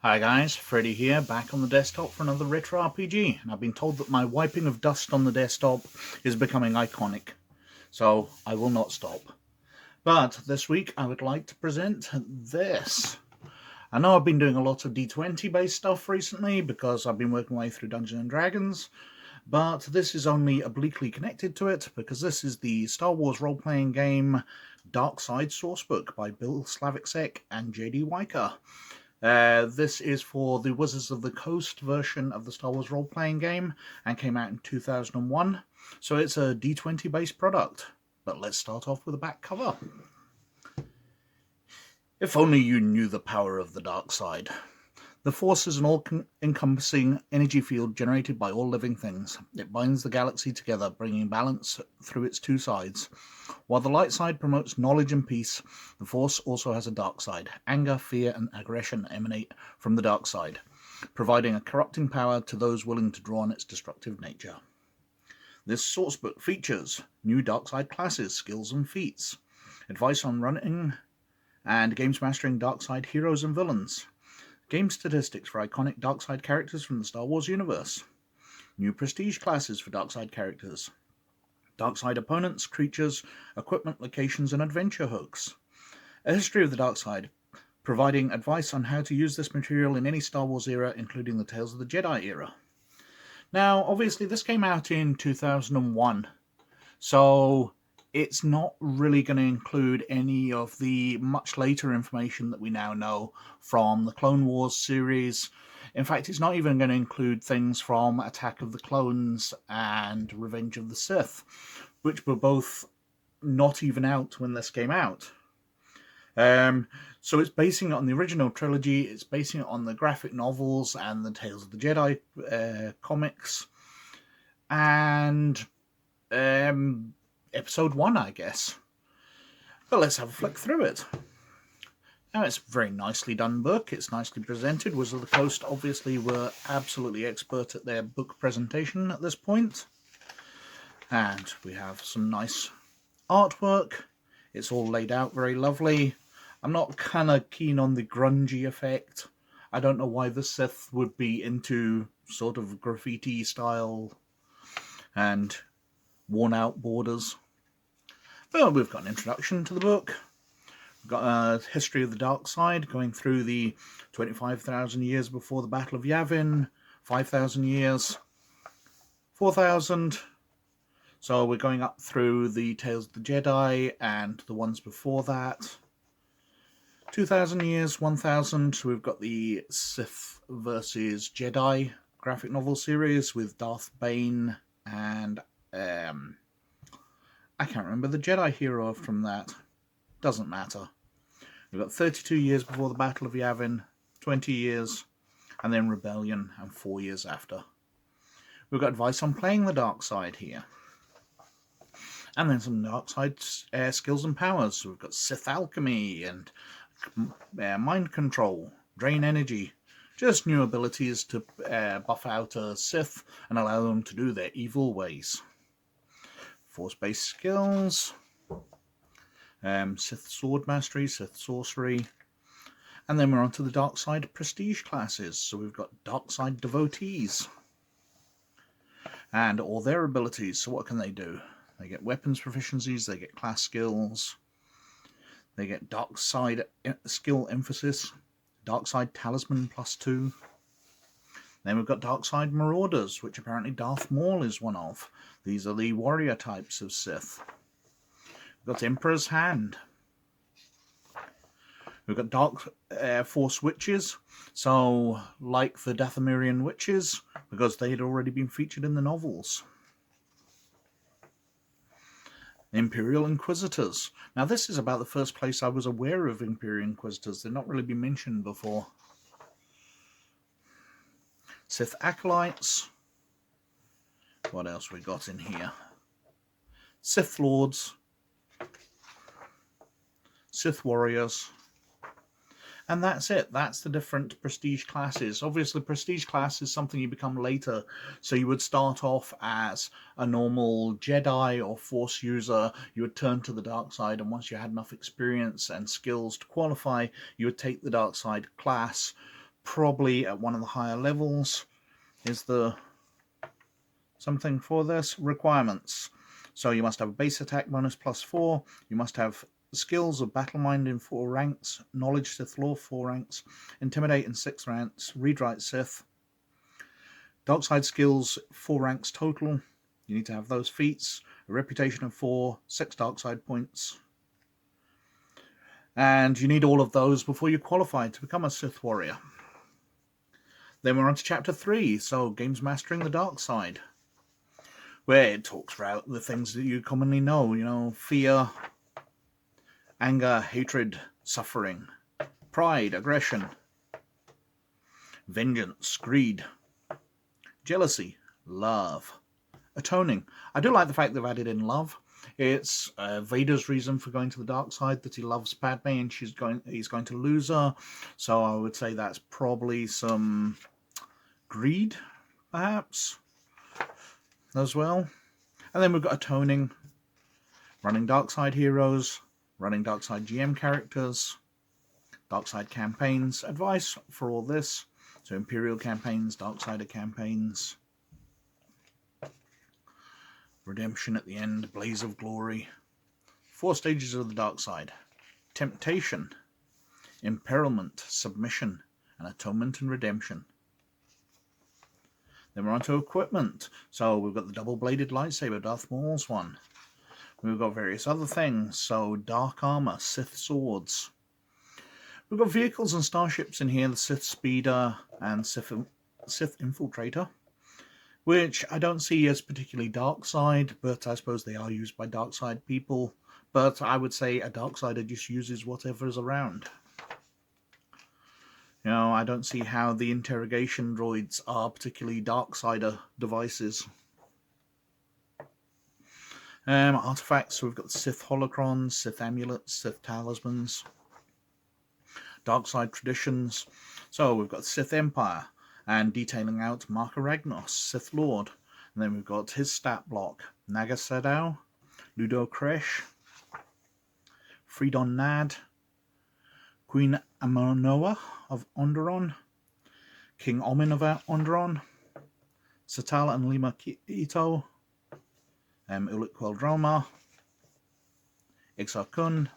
Hi guys, Freddy here, back on the desktop for another retro RPG, and I've been told that my wiping of dust on the desktop is becoming iconic, so I will not stop. But this week I would like to present this. I know I've been doing a lot of D20 based stuff recently because I've been working my way through Dungeons & Dragons, but this is only obliquely connected to it because this is the Star Wars Roleplaying Game Dark Side Sourcebook by Bill Slavicsek and J.D. Wiker. This is for the Wizards of the Coast version of the Star Wars role-playing game and came out in 2001, so it's a D20 based product. But let's start off with the back cover. If only you knew the power of the dark side. The Force is an all-encompassing energy field generated by all living things. It binds the galaxy together, bringing balance through its two sides. While the light side promotes knowledge and peace, the Force also has a dark side. Anger, fear, and aggression emanate from the dark side, providing a corrupting power to those willing to draw on its destructive nature. This sourcebook features new dark side classes, skills, and feats, advice on running and games mastering dark side heroes and villains, game statistics for iconic Darkside characters from the Star Wars universe, new prestige classes for Darkside characters, Darkside opponents, creatures, equipment, locations, and adventure hooks, a history of the Darkside, providing advice on how to use this material in any Star Wars era, including the Tales of the Jedi era. Now, obviously, this came out in 2001, so it's not really going to include any of the much later information that we now know from the Clone Wars series. In fact, it's not even going to include things from Attack of the Clones and Revenge of the Sith, which were both not even out when this came out. So it's basing it on the original trilogy, it's basing it on the graphic novels and the Tales of the Jedi comics, and Episode 1, I guess. But let's have a flick through it. Now, it's a very nicely done book. It's nicely presented. Wizards of the Coast obviously were absolutely expert at their book presentation at this point. And we have some nice artwork. It's all laid out very lovely. I'm not kind of keen on the grungy effect. I don't know why the Sith would be into sort of graffiti style and worn out borders. Well, we've got an introduction to the book. We've got a history of the dark side, going through the 25,000 years before the Battle of Yavin, 5,000 years, 4,000. So we're going up through the Tales of the Jedi and the ones before that. 2,000 years, 1,000. So we've got the Sith versus Jedi graphic novel series with Darth Bane and I can't remember the Jedi hero from that. Doesn't matter. We've got 32 years before the Battle of Yavin, 20 years, and then Rebellion, and 4 years after. We've got advice on playing the dark side here. And then some dark side skills and powers. So we've got Sith alchemy and mind control, drain energy. Just new abilities to buff out a Sith and allow them to do their evil ways. Force-based skills, Sith sword mastery, Sith sorcery, and then we're on to the dark side prestige classes. So we've got dark side devotees and all their abilities. So what can they do? They get weapons proficiencies, they get class skills, they get dark side skill emphasis, dark side talisman +2. Then we've got Dark Side Marauders, which apparently Darth Maul is one of. These are the warrior types of Sith. We've got Emperor's Hand. We've got Dark Force Witches, so like the Dathomirian witches, because they had already been featured in the novels. Imperial Inquisitors. Now this is about the first place I was aware of Imperial Inquisitors. They've not really been mentioned before. Sith Acolytes. What else we got in here? Sith Lords. Sith Warriors. And that's it. That's the different prestige classes. Obviously, prestige class is something you become later. So you would start off as a normal Jedi or Force user. You would turn to the dark side, and once you had enough experience and skills to qualify, you would take the dark side class, probably at one of the higher levels. Is the something for this? Requirements. So you must have a base attack bonus +4. You must have skills of battle mind in 4 ranks, knowledge Sith lore 4 ranks, intimidate in 6 ranks, read write Sith, dark side skills 4 ranks total. You need to have those feats, a reputation of 4, 6 dark side points, and you need all of those before you qualify to become a Sith warrior. Then we're on to chapter 3, so Gamesmastering the Dark Side, where it talks about the things that you commonly know, fear, anger, hatred, suffering, pride, aggression, vengeance, greed, jealousy, love, atoning. I do like the fact they've added in love. It's Vader's reason for going to the dark side, that he loves Padme and he's going to lose her. So I would say that's probably some greed, perhaps, as well. And then we've got atoning, running dark side heroes, running dark side GM characters, dark side campaigns, advice for all this. So Imperial campaigns, Darksider campaigns, redemption at the end, blaze of glory. 4 stages of the dark side: temptation, imperilment, submission, and atonement and redemption. Then we're on to equipment. So we've got the double-bladed lightsaber, Darth Maul's one. We've got various other things, so dark armor, Sith swords. We've got vehicles and starships in here, the Sith Speeder and Sith Infiltrator, which I don't see as particularly dark side, but I suppose they are used by dark side people. But I would say a Darksider just uses whatever is around. I don't see how the interrogation droids are particularly Darksider devices. Artifacts, so we've got Sith holocrons, Sith amulets, Sith talismans, Darkside traditions. So we've got Sith Empire, and detailing out Marka Ragnos, Sith Lord. And then we've got his stat block: Naga Sadow, Ludo Kresh, Freedon Nad, Queen Amanoa of Onderon, King Omin of Onderon, Satal and Lima Ito, Ulik Queldroma, Ixar Kun.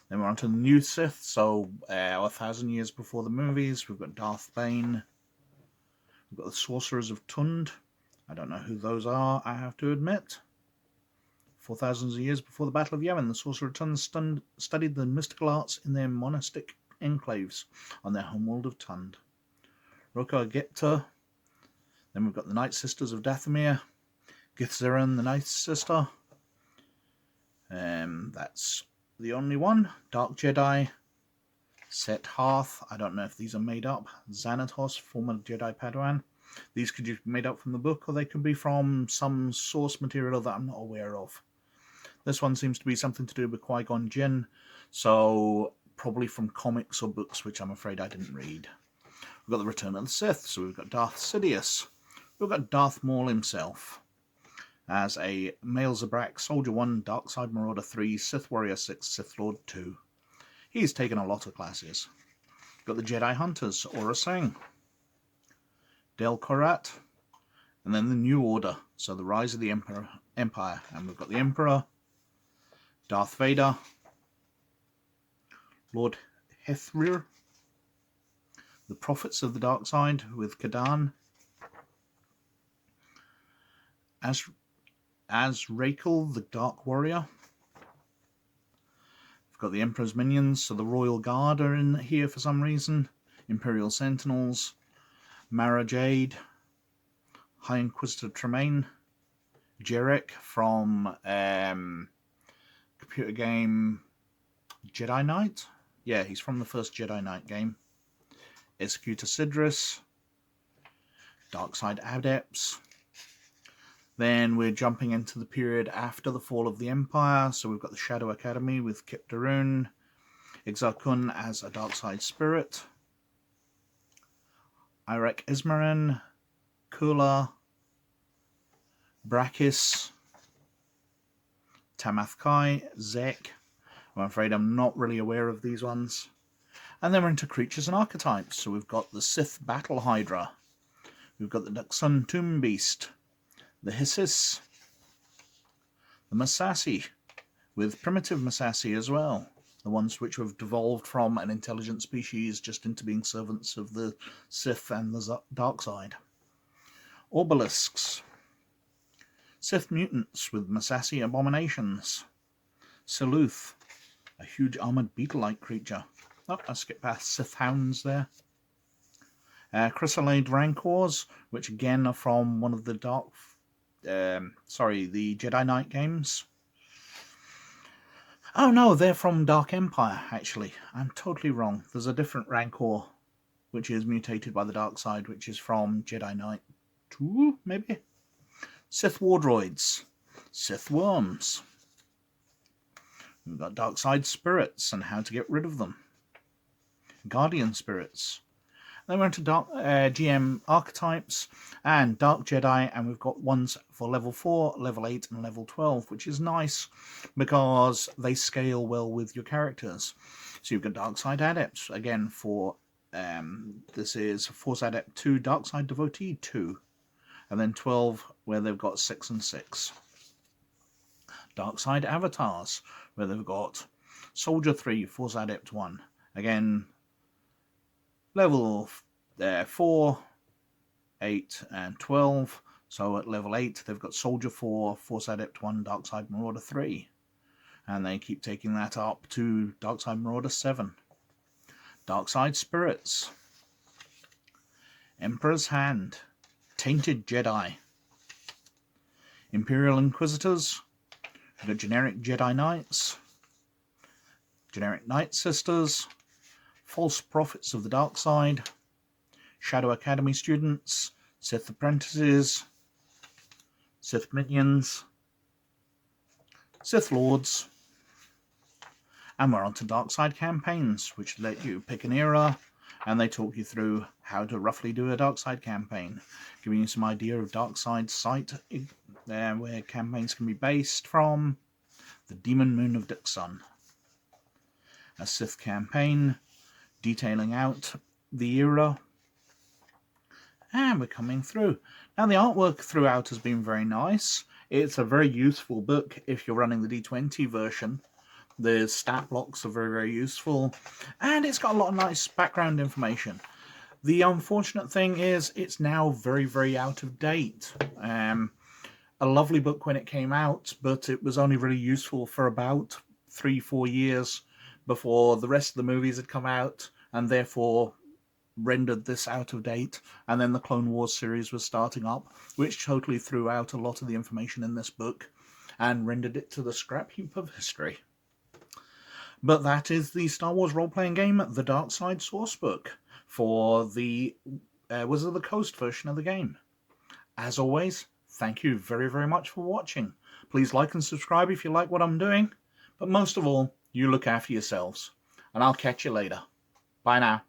Then we're on to the new Sith, so 1,000 years before the movies. We've got Darth Bane. We've got the Sorcerers of Tund. I don't know who those are, I have to admit. 4,000 years before the Battle of Yavin, the Sorcerer of Tund studied the mystical arts in their monastic enclaves on their homeworld of Tund. Roka Gepta. Then we've got the Nightsisters of Dathomir. Githzeran, the Nightsister. That's the only one. Dark Jedi. Set Hearth. I don't know if these are made up. Xanatos, former Jedi Padawan. These could be made up from the book, or they could be from some source material that I'm not aware of. This one seems to be something to do with Qui-Gon Jinn, so probably from comics or books, which I'm afraid I didn't read. We've got the Return of the Sith, so we've got Darth Sidious. We've got Darth Maul himself as a male Zabrak, Soldier 1, Darkside Marauder 3, Sith Warrior 6, Sith Lord 2. He's taken a lot of classes. We've got the Jedi Hunters, Aura Singh, Del Korat, and then the New Order, so the Rise of the Empire. And we've got the Emperor, Darth Vader, Lord Hethrir, the Prophets of the Dark Side with Kadan, Azrakal, the Dark Warrior. We've got the Emperor's Minions, so the Royal Guard are in here for some reason, Imperial Sentinels, Mara Jade, High Inquisitor Tremaine, Jarek from computer game Jedi Knight. Yeah, he's from the first Jedi Knight game. Executor Sidris, Darkside Adepts. Then we're jumping into the period after the fall of the Empire, so we've got the Shadow Academy with Kip Darun, Ixar-kun as a Darkside spirit, Irek Ismarin, Kula, Brakis, Tamath Kai, Zek. I'm afraid I'm not really aware of these ones. And then we're into creatures and archetypes. So we've got the Sith Battle Hydra, we've got the Duxun Tomb Beast, the Hissis, the Massassi, with primitive Massassi as well. The ones which have devolved from an intelligent species just into being servants of the Sith and the dark side. Obelisks, Sith mutants with Massassi abominations, Siluth, a huge armoured beetle-like creature. Oh, I skipped past Sith hounds there. Chrysalid Rancors, which again are from one of the the Jedi Knight games. Oh no, they're from Dark Empire, actually. I'm totally wrong. There's a different Rancor, which is mutated by the dark side, which is from Jedi Knight 2, maybe? Sith War Droids, Sith Worms. We've got Dark Side Spirits and how to get rid of them. Guardian Spirits. Then we're into GM Archetypes and Dark Jedi, and we've got ones for level 4, level 8 and level 12, which is nice because they scale well with your characters. So you've got Dark Side Adepts, again for, this is Force Adept 2, Dark Side Devotee 2, and then 12 where they've got 6 and 6. Dark Side Avatars, where they've got Soldier 3, Force Adept 1, again level 4, 8 and 12. So at level 8 they've got Soldier 4, Force Adept 1, Darkside Marauder 3. And they keep taking that up to Darkside Marauder 7. Darkside Spirits, Emperor's Hand, Tainted Jedi, Imperial Inquisitors, we've got generic Jedi Knights, generic Nightsisters, False Prophets of the Dark Side, Shadow Academy students, Sith Apprentices, Sith Minions, Sith Lords, and we're on to Dark Side campaigns, which let you pick an era, and they talk you through how to roughly do a Dark Side campaign, giving you some idea of Dark Side site where campaigns can be based from. The Demon Moon of Duxun, a Sith campaign, detailing out the era, and we're coming through. Now the artwork throughout has been very nice. It's a very useful book if you're running the D20 version. The stat blocks are very, very useful, and it's got a lot of nice background information. The unfortunate thing is it's now very, very out of date. A lovely book when it came out, but it was only really useful for about 3-4 years before the rest of the movies had come out, and therefore rendered this out of date. And then the Clone Wars series was starting up, which totally threw out a lot of the information in this book and rendered it to the scrap heap of history. But that is the Star Wars role-playing game, the Dark Side Sourcebook, for the Wizard of the Coast version of the game. As always, thank you very, very much for watching. Please like and subscribe if you like what I'm doing, but most of all, you look after yourselves, and I'll catch you later. Bye now.